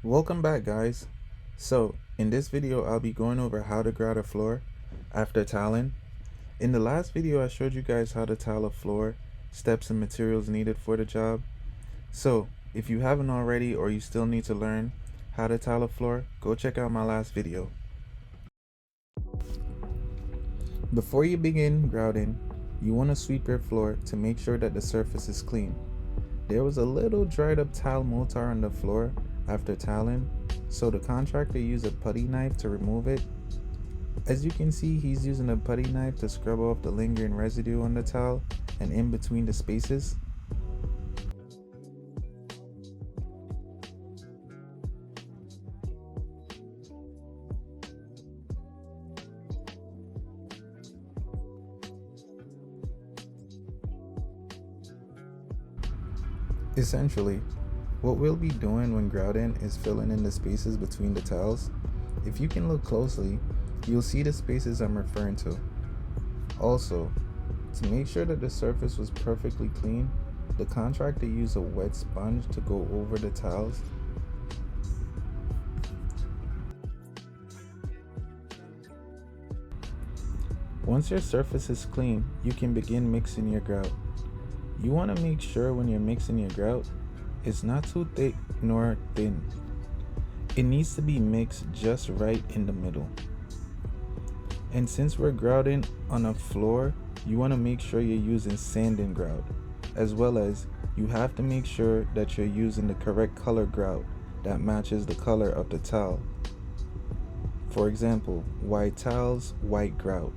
Welcome back, guys. So in this video I'll be going over how to grout a floor after tiling. In the last video I showed you guys how to tile a floor, steps and materials needed for the job. So if you haven't already or you still need to learn how to tile a floor, go check out my last video. Before you begin grouting, you want to sweep your floor to make sure that the surface is clean. There was a little dried up tile mortar on the floor after tiling, so the contractor used a putty knife to remove it. As you can see, he's using a putty knife to scrub off the lingering residue on the tile and in between the spaces. Essentially, what we'll be doing when grouting is filling in the spaces between the tiles. If you can look closely, you'll see the spaces I'm referring to. Also, to make sure that the surface was perfectly clean, the contractor used a wet sponge to go over the tiles. Once your surface is clean, you can begin mixing your grout. You want to make sure when you're mixing your grout, it's not too thick nor thin. It needs to be mixed just right in the middle. And since we're grouting on a floor, you want to make sure you're using sanding grout, as well as you have to make sure that you're using the correct color grout that matches the color of the tile. For example, white tiles, white grout.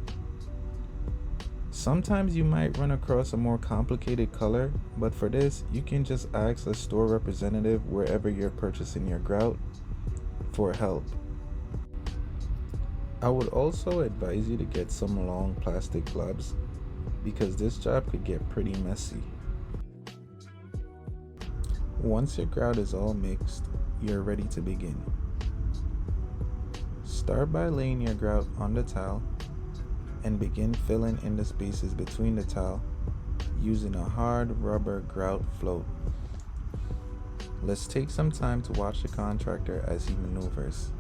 Sometimes you might run across a more complicated color, but for this, you can just ask a store representative wherever you're purchasing your grout for help. I would also advise you to get some long plastic gloves because this job could get pretty messy. Once your grout is all mixed, you're ready to begin. Start by laying your grout on the tile and begin filling in the spaces between the tile using a hard rubber grout float. Let's take some time to watch the contractor as he maneuvers.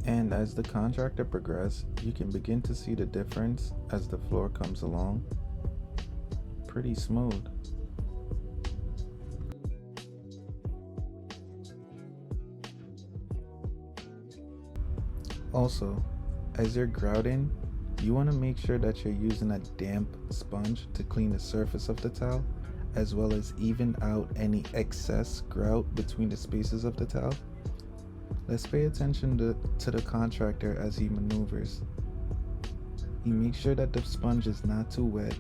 And as the contractor progresses, you can begin to see the difference as the floor comes along. Pretty smooth. Also, as you're grouting, you want to make sure that you're using a damp sponge to clean the surface of the tile, as well as even out any excess grout between the spaces of the tile. Let's pay attention to the contractor as he maneuvers. He makes sure that the sponge is not too wet,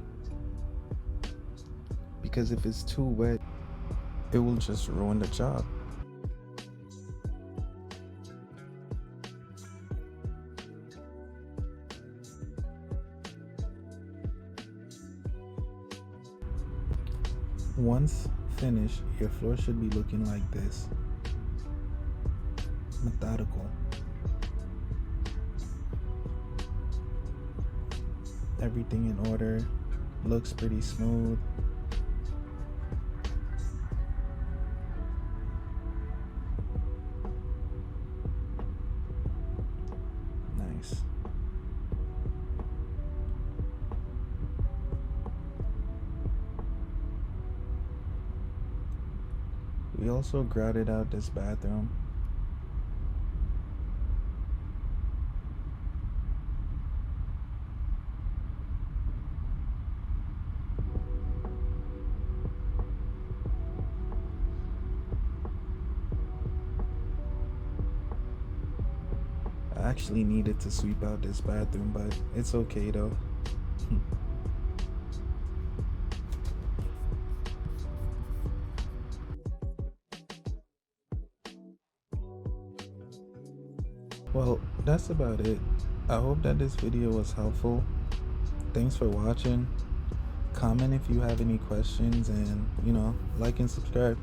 because if it's too wet, it will just ruin the job. Once finished, your floor should be looking like this. Methodical. Everything in order, looks pretty smooth. Nice. We also grouted out this bathroom. I actually needed to sweep out this bathroom, but it's okay though. Well, that's about it. I hope that this video was helpful. Thanks for watching. Comment if you have any questions, and like and subscribe.